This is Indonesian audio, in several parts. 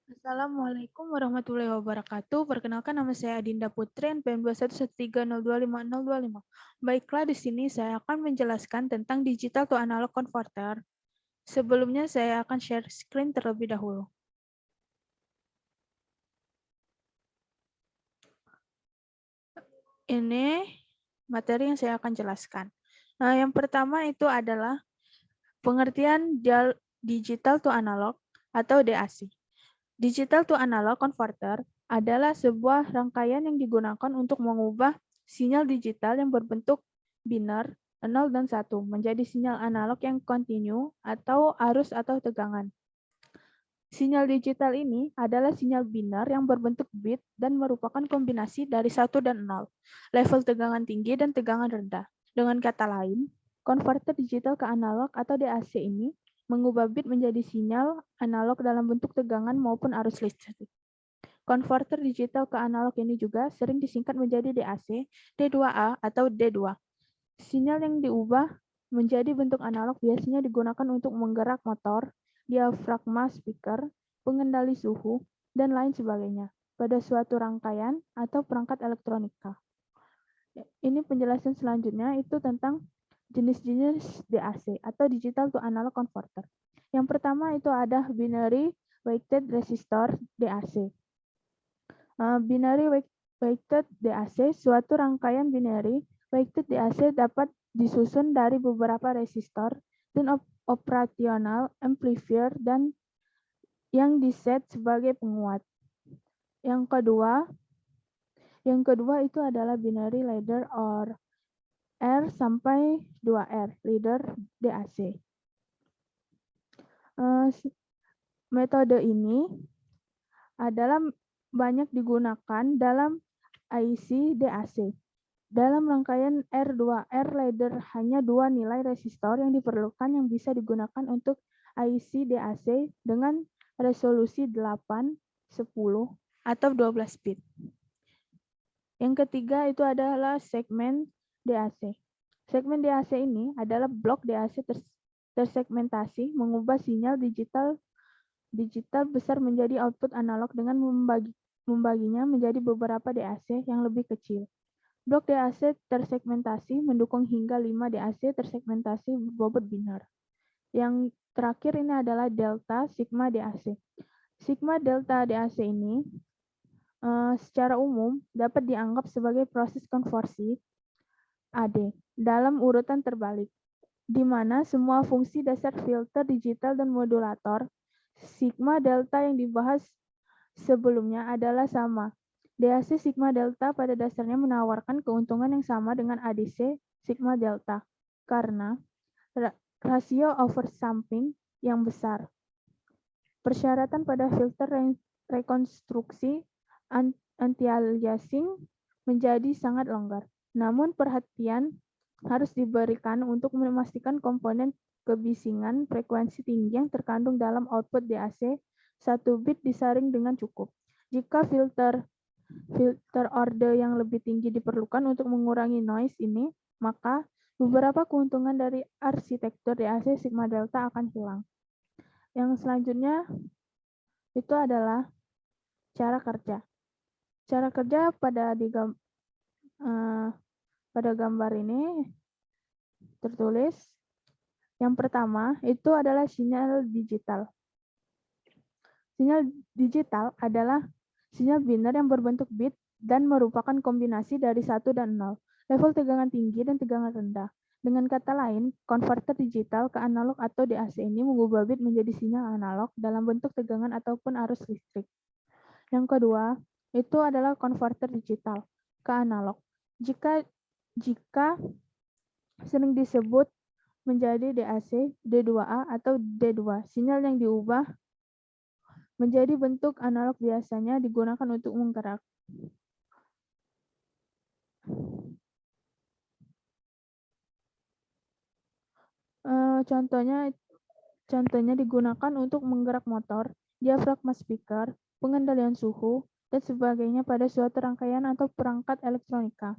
Assalamualaikum warahmatullahi wabarakatuh. Perkenalkan nama saya Adinda Putri, NPM 21130256025. Baiklah, di sini saya akan menjelaskan tentang digital to analog converter. Sebelumnya saya akan share screen terlebih dahulu. Ini materi yang saya akan jelaskan. Nah, yang pertama itu adalah pengertian digital to analog atau DAC. Digital to analog converter adalah sebuah rangkaian yang digunakan untuk mengubah sinyal digital yang berbentuk biner 0 dan 1 menjadi sinyal analog yang kontinu atau arus atau tegangan. Sinyal digital ini adalah sinyal biner yang berbentuk bit dan merupakan kombinasi dari 1 dan 0, level tegangan tinggi dan tegangan rendah. Dengan kata lain, konverter digital ke analog atau DAC ini mengubah bit menjadi sinyal analog dalam bentuk tegangan maupun arus listrik. Konverter digital ke analog ini juga sering disingkat menjadi DAC, D2A, atau D2. Sinyal yang diubah menjadi bentuk analog biasanya digunakan untuk menggerak motor, diafragma speaker, pengendali suhu, dan lain sebagainya pada suatu rangkaian atau perangkat elektronika. Ini penjelasan selanjutnya itu tentang jenis-jenis DAC atau digital to analog converter. Yang pertama itu ada binary weighted resistor DAC. Binary weighted DAC, suatu rangkaian binary weighted DAC dapat disusun dari beberapa resistor dan operational amplifier dan yang diset sebagai penguat. Yang kedua itu adalah binary ladder or R sampai 2R, ladder DAC. Metode ini adalah banyak digunakan dalam IC DAC. Dalam rangkaian R2R ladder hanya dua nilai resistor yang diperlukan yang bisa digunakan untuk IC DAC dengan resolusi 8, 10, atau 12 bit. Yang ketiga itu adalah segmen DAC. Segmen DAC ini adalah blok DAC tersegmentasi mengubah sinyal digital besar menjadi output analog dengan membaginya menjadi beberapa DAC yang lebih kecil. Blok DAC tersegmentasi mendukung hingga 5 DAC tersegmentasi bobot biner. Yang terakhir ini adalah delta sigma DAC. Sigma delta DAC ini secara umum dapat dianggap sebagai proses konversi AD dalam urutan terbalik, di mana semua fungsi dasar filter digital dan modulator sigma delta yang dibahas sebelumnya adalah sama. DAC sigma delta pada dasarnya menawarkan keuntungan yang sama dengan ADC sigma delta karena rasio oversampling yang besar. Persyaratan pada filter rekonstruksi anti-aliasing menjadi sangat longgar. Namun perhatian harus diberikan untuk memastikan komponen kebisingan frekuensi tinggi yang terkandung dalam output DAC 1 bit disaring dengan cukup. Jika filter order yang lebih tinggi diperlukan untuk mengurangi noise ini, maka beberapa keuntungan dari arsitektur DAC sigma delta akan hilang. Yang selanjutnya itu adalah cara kerja. Cara kerja pada gambar ini tertulis. Yang pertama itu adalah sinyal digital. Sinyal digital adalah sinyal biner yang berbentuk bit dan merupakan kombinasi dari 1 dan 0, level tegangan tinggi dan tegangan rendah. Dengan kata lain, konverter digital ke analog atau DAC ini mengubah bit menjadi sinyal analog dalam bentuk tegangan ataupun arus listrik. Yang kedua, itu adalah konverter digital ke analog. Jika sering disebut menjadi DAC, D2A atau D2, sinyal yang diubah menjadi bentuk analog biasanya digunakan untuk menggerak. Contohnya digunakan untuk menggerak motor, diafragma speaker, pengendalian suhu, dan sebagainya pada suatu rangkaian atau perangkat elektronika.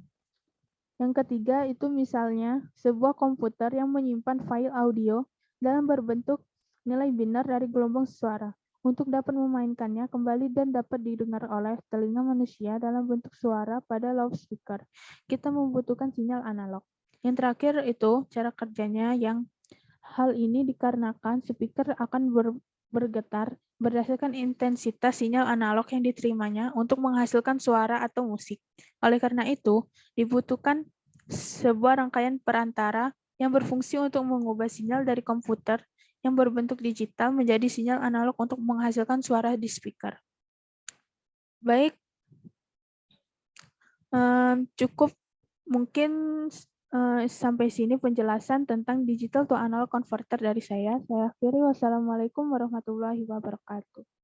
Yang ketiga itu misalnya sebuah komputer yang menyimpan file audio dalam berbentuk nilai biner dari gelombang suara. Untuk dapat memainkannya kembali dan dapat didengar oleh telinga manusia dalam bentuk suara pada loudspeaker, kita membutuhkan sinyal analog. Yang terakhir itu cara kerjanya yang hal ini dikarenakan speaker akan bergetar berdasarkan intensitas sinyal analog yang diterimanya untuk menghasilkan suara atau musik. Oleh karena itu, dibutuhkan sebuah rangkaian perantara yang berfungsi untuk mengubah sinyal dari komputer yang berbentuk digital menjadi sinyal analog untuk menghasilkan suara di speaker. Baik, cukup mungkin sampai sini penjelasan tentang digital to analog converter dari saya. Saya akhiri, wassalamualaikum warahmatullahi wabarakatuh.